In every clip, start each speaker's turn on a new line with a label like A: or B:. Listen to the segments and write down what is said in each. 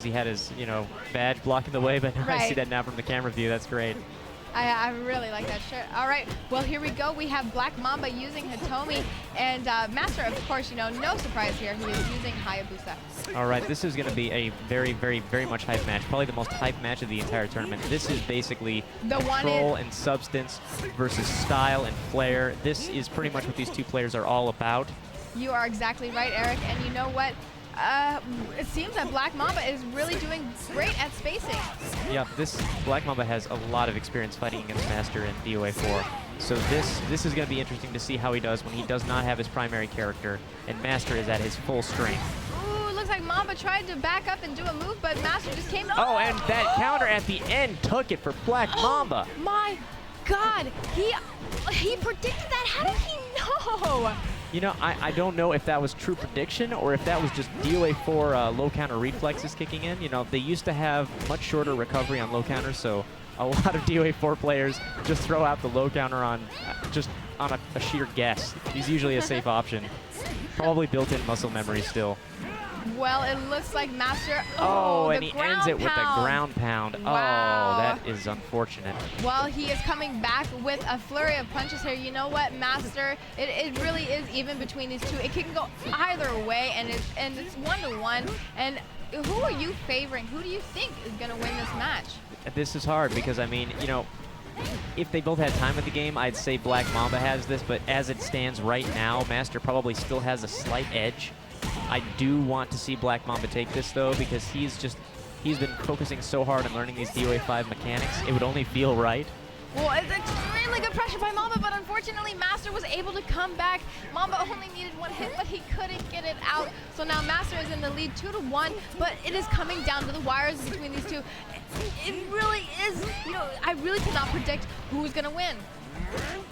A: he had his, you know, badge blocking the way, but I see that now from the camera view. That's great.
B: I really like that shirt. All right, well, here we go. We have Black Mamba using Hitomi, and Master, of course, you know, no surprise here, he is using Hayabusa.
A: All right, this is going to be a very, very, very much hype match. Probably the most hype match of the entire tournament. This is basically
B: the
A: control and substance versus style and flair. This is pretty much what these two players are all about.
B: You are exactly right, Eric, and you know what? It seems that Black Mamba is really doing great at spacing.
A: Yeah, this Black Mamba has a lot of experience fighting against Master in DOA 4. So this is going to be interesting to see how he does when he does not have his primary character and Master is at his full strength.
B: Ooh, looks like Mamba tried to back up and do a move, but Master just came.
A: Oh, and that counter at the end took it for Black Mamba.
B: My God, he predicted that. How did he know?
A: You know, I don't know if that was true prediction or if that was just DOA 4 low counter reflexes kicking in. You know, they used to have much shorter recovery on low counters, so a lot of DOA 4 players just throw out the low counter on just on a sheer guess. He's usually a safe option. Probably built-in muscle memory still.
B: Well, it looks like Master.
A: Oh, and he ends it with the ground pound.
B: Wow.
A: Oh, that is unfortunate.
B: Well, he is coming back with a flurry of punches here. You know what, Master? It really is even between these two. It can go either way, and it's 1-1. And who are you favoring? Who do you think is going to win this match?
A: This is hard because, I mean, you know, if they both had time with the game, I'd say Black Mamba has this, but as it stands right now, Master probably still has a slight edge. I do want to see Black Mamba take this, though, because he's been focusing so hard on learning these DOA 5 mechanics. It would only feel right.
B: Well, it's extremely good pressure by Mamba, but unfortunately, Master was able to come back. Mamba only needed one hit, but he couldn't get it out. So now Master is in the lead 2-1, but it is coming down to the wires between these two. It really is, you know, I really cannot predict who's going to win.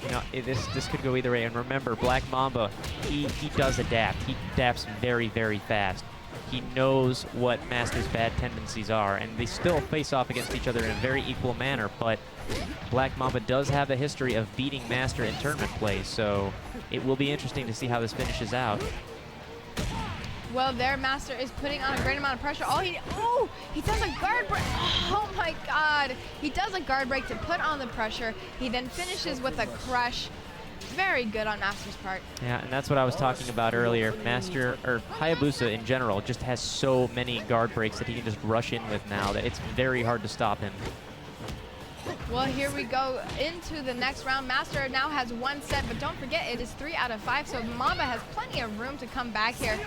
A: You know, this could go either way. And remember, Black Mamba, he does adapt. He adapts very, very fast. He knows what Master's bad tendencies are, and they still face off against each other in a very equal manner, but Black Mamba does have a history of beating Master in tournament play, so it will be interesting to see how this finishes out.
B: Well, their Master is putting on a great amount of pressure. He does a guard break. Oh my God. He does a guard break to put on the pressure. He then finishes with a crush. Very good on Master's part.
A: Yeah, and that's what I was talking about earlier. Master, or Hayabusa in general, just has so many guard breaks that he can just rush in with now that it's very hard to stop him.
B: Well, here we go into the next round. Master now has one set, but don't forget it is 3 out of 5, so Mamba has plenty of room to come back here.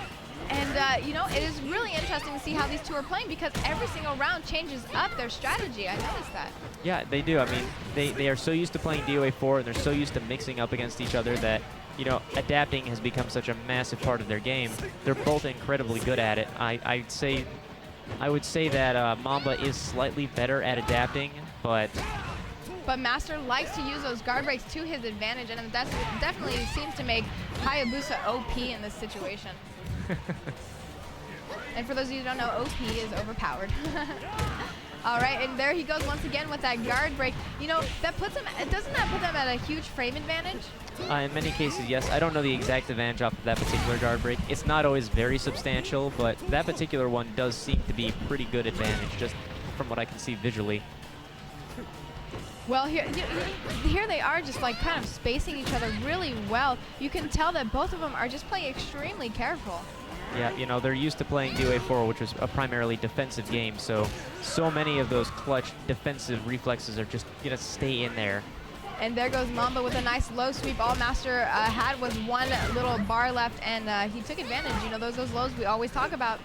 B: And, you know, it is really interesting to see how these two are playing because every single round changes up their strategy. I noticed that.
A: Yeah, they do. I mean, they are so used to playing DOA 4 and they're so used to mixing up against each other that, you know, adapting has become such a massive part of their game. They're both incredibly good at it. I would say that Mamba is slightly better at adapting, but
B: Master likes to use those guard breaks to his advantage, and that definitely seems to make Hayabusa OP in this situation. And for those of you who don't know, OP is overpowered. All right, and there he goes once again with that guard break. You know, that puts him, doesn't that put them at a huge frame advantage?
A: In many cases, yes. I don't know the exact advantage off of that particular guard break. It's not always very substantial, but that particular one does seem to be a pretty good advantage, just from what I can see visually.
B: Well, here they are just like kind of spacing each other really well. You can tell that both of them are just playing extremely careful.
A: Yeah, you know, they're used to playing DOA 4, which was a primarily defensive game, so many of those clutch defensive reflexes are just going to stay in there.
B: And there goes Mamba with a nice low sweep. All Master had was one little bar left, and he took advantage. You know, those lows we always talk about.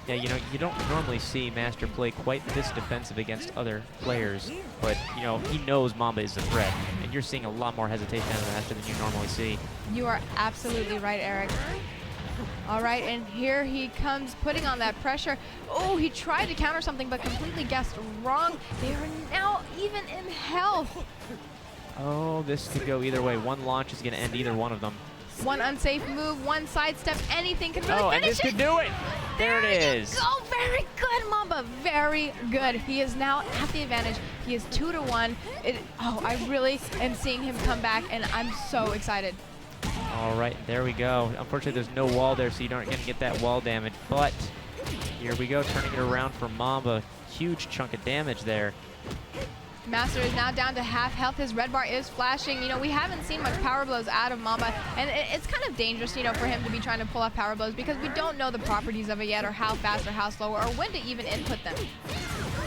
A: Yeah, you know, you don't normally see Master play quite this defensive against other players, but, you know, he knows Mamba is a threat, and you're seeing a lot more hesitation out of Master than you normally see.
B: You are absolutely right, Eric. All right, and here he comes putting on that pressure. Oh, he tried to counter something, but completely guessed wrong. They are now even in health.
A: Oh, this could go either way. One launch is going to end either one of them.
B: One unsafe move, one sidestep, anything can really finish it.
A: And this could do it. There it is.
B: Oh, very good, Mamba. Very good. He is now at the advantage. He is 2-1. I really am seeing him come back, and I'm so excited.
A: All right, there we go. Unfortunately, there's no wall there, so you aren't going to get that wall damage, but Here we go, turning it around for Mamba. Huge chunk of damage there.
B: Master is now down to half health. His red bar is flashing. You know, we haven't seen much power blows out of Mamba, and it's kind of dangerous, you know, for him to be trying to pull off power blows because we don't know the properties of it yet, or how fast or how slow, or when to even input them.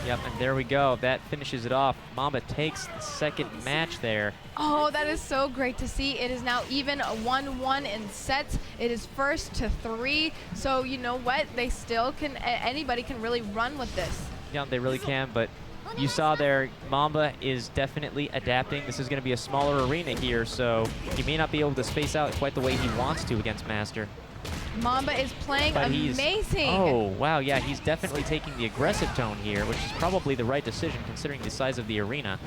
A: Yep, and there we go. That finishes it off. Mamba takes the second match there.
B: Oh, that is so great to see. It is now even 1-1 in sets. It is first to 3. So you know what? They still can, anybody can really run with this.
A: Yeah, they really can, but you saw there, Mamba is definitely adapting. This is going to be a smaller arena here, so he may not be able to space out quite the way he wants to against Master.
B: Mamba is playing amazing.
A: Oh, wow, yeah, he's definitely taking the aggressive tone here, which is probably the right decision considering the size of the arena.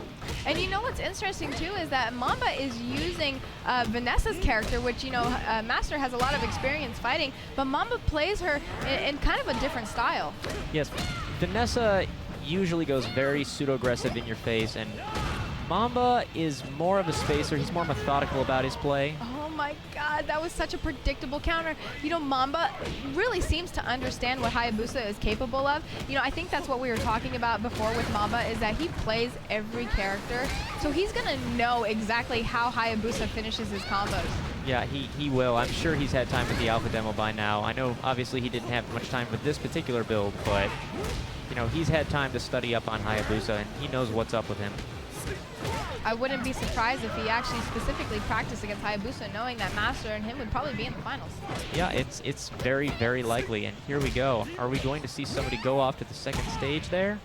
B: And you know what's interesting, too, is that Mamba is using Vanessa's character, which, you know, Master has a lot of experience fighting, but Mamba plays her in kind of a different style.
A: Yes, Vanessa usually goes very pseudo-aggressive in your face, and Mamba is more of a spacer. He's more methodical about his play.
B: Oh my God, that was such a predictable counter. You know, Mamba really seems to understand what Hayabusa is capable of. You know, I think that's what we were talking about before with Mamba, is that he plays every character. So he's gonna know exactly how Hayabusa finishes his combos.
A: Yeah, he will. I'm sure he's had time with the alpha demo by now. I know, obviously, he didn't have much time with this particular build, but, you know, he's had time to study up on Hayabusa, and he knows what's up with him.
B: I wouldn't be surprised if he actually specifically practiced against Hayabusa, knowing that Master and him would probably be in the finals.
A: Yeah, it's very, very likely, and here we go. Are we going to see somebody go off to the second stage there?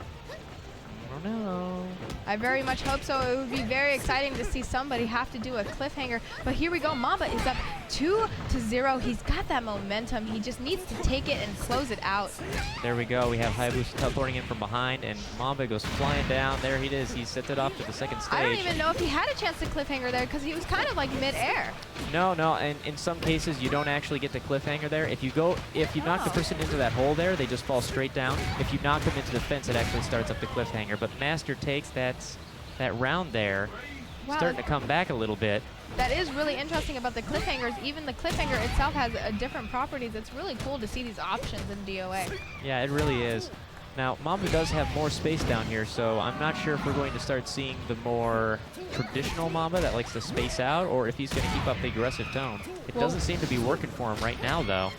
A: I don't know.
B: I very much hope so. It would be very exciting to see somebody have to do a cliffhanger. But here we go. Mamba is up 2-0. He's got that momentum. He just needs to take it and close it out.
A: There we go. We have Hayabusa teleporting in from behind, and Mamba goes flying down. There he is. He sets it off to the second stage.
B: I don't even know if he had a chance to cliffhanger there because he was kind of like mid-air.
A: No, and in some cases you don't actually get to cliffhanger there. If you knock the person into that hole there, they just fall straight down. If you knock them into the fence, it actually starts up the cliffhanger. But Master takes that round there, starting to come back a little bit.
B: That is really interesting about the cliffhangers. Even the cliffhanger itself has different properties. It's really cool to see these options in DOA.
A: Yeah, it really is. Now, Mamba does have more space down here, so I'm not sure if we're going to start seeing the more traditional Mamba that likes to space out, or if he's going to keep up the aggressive tone. It doesn't seem to be working for him right now, though.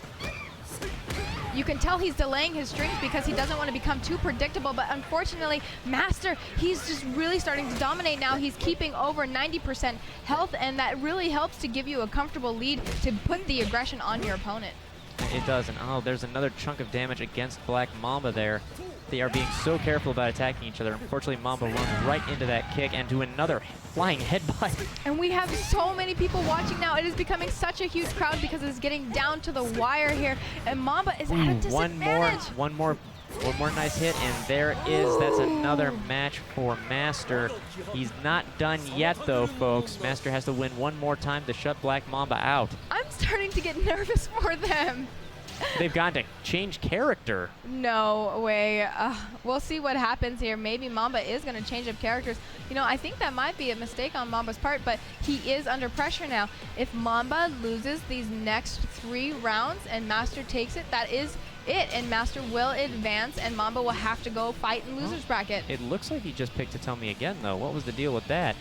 B: You can tell he's delaying his strings because he doesn't want to become too predictable, but unfortunately, Master, he's just really starting to dominate now. He's keeping over 90% health, and that really helps to give you a comfortable lead to put the aggression on your opponent.
A: It does, and oh, there's another chunk of damage against Black Mamba there. They are being so careful about attacking each other. Unfortunately, Mamba runs right into that kick and to another flying headbutt.
B: And we have so many people watching now. It is becoming such a huge crowd because it's getting down to the wire here, and Mamba is at a disadvantage.
A: One more nice hit, and there is. That's another match for Master. He's not done yet, though, folks. Master has to win one more time to shut Black Mamba out.
B: I'm starting to get nervous for them.
A: They've got to change character.
B: No way. We'll see what happens here. Maybe Mamba is going to change up characters. You know, I think that might be a mistake on Mamba's part, but he is under pressure now. If Mamba loses these next 3 rounds and Master takes it, that is it, and Master will advance, and Mamba will have to go fight in loser's bracket.
A: It looks like he just picked to tell me again, though. What was the deal with that?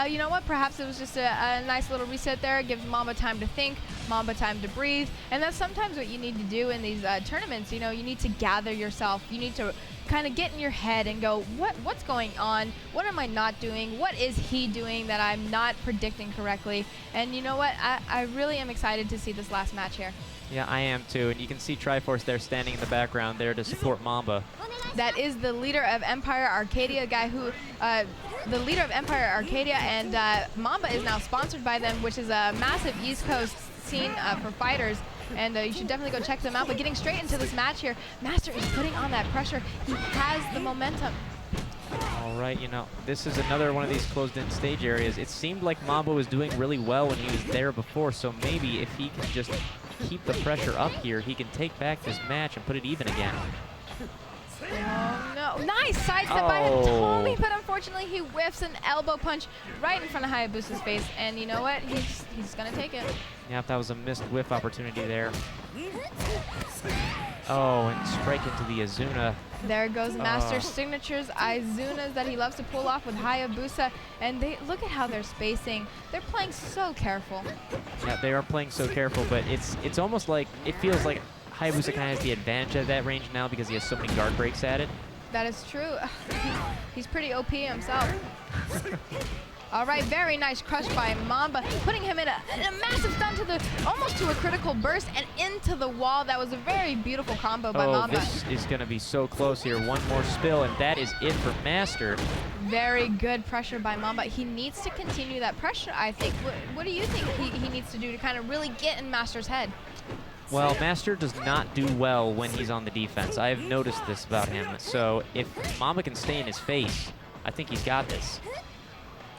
B: You know what? Perhaps it was just a nice little reset there. It gives Mamba time to think, Mamba time to breathe, and that's sometimes what you need to do in these tournaments. You know, you need to gather yourself. You need to kind of get in your head and go, what's going on? What am I not doing? What is he doing that I'm not predicting correctly? And you know what? I really am excited to see this last match here.
A: Yeah, I am too, and you can see Triforce there standing in the background there to support Mamba.
B: That is the leader of Empire Arcadia, guy who, the leader of Empire Arcadia, and Mamba is now sponsored by them, which is a massive East Coast scene for fighters, and you should definitely go check them out. But getting straight into this match here, Master is putting on that pressure. He has the momentum.
A: All right, you know, this is another one of these closed-in stage areas. It seemed like Mamba was doing really well when he was there before, so maybe if he can just keep the pressure up here, he can take back this match and put it even again.
B: Oh, no. Nice sidestep by Hitomi, but unfortunately he whiffs an elbow punch right in front of Hayabusa's face, and you know what? He's going to take it.
A: Yeah, that was a missed whiff opportunity there. Oh, and strike into the Azuna.
B: There goes Master's signatures, Izunas that he loves to pull off with Hayabusa. And look at how they're spacing. They're playing so careful.
A: Yeah, they are playing so careful, but it's almost like, it feels like Hayabusa kind of has the advantage at that range now because he has so many guard breaks at it.
B: That is true. He's pretty OP himself. All right, very nice crush by Mamba, putting him in a massive stun almost to a critical burst and into the wall. That was a very beautiful combo by Mamba.
A: This is going to be so close here. One more spill, and that is it for Master.
B: Very good pressure by Mamba. He needs to continue that pressure, I think. What do you think he needs to do to kind of really get in Master's head?
A: Well, Master does not do well when he's on the defense. I have noticed this about him. So if Mamba can stay in his face, I think he's got this.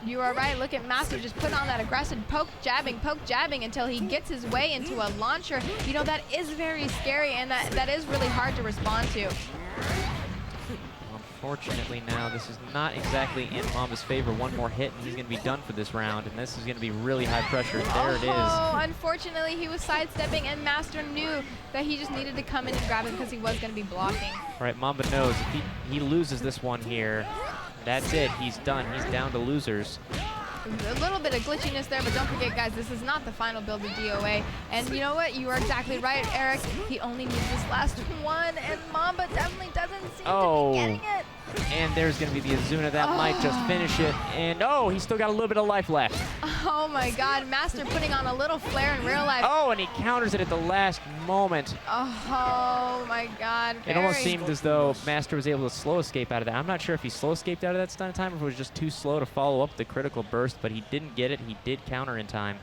B: You are right. Look at Master just put on that aggressive poke jabbing until he gets his way into a launcher. You know, that is very scary, and that is really hard to respond to.
A: Unfortunately now, this is not exactly in Mamba's favor. One more hit, and he's going to be done for this round, and this is going to be really high pressure. There it is.
B: Oh, unfortunately, he was sidestepping, and Master knew that he just needed to come in and grab him because he was going to be blocking.
A: All right, Mamba knows if he loses this one here, that's it. He's done. He's down to losers.
B: A little bit of glitchiness there, but don't forget, guys, this is not the final build of DOA. And you know what? You are exactly right, Eric. He only needs this last one, and Mamba definitely doesn't seem to be getting it.
A: And there's going to be the Azuna. That might just finish it. And, he's still got a little bit of life left.
B: Oh, my God. Master putting on a little flare in real life.
A: Oh, and he counters it at the last moment.
B: Oh, my God.
A: It almost seemed as though Master was able to slow escape out of that. I'm not sure if he slow escaped out of that stun in time or if it was just too slow to follow up the critical burst, but he didn't get it. He did counter in time.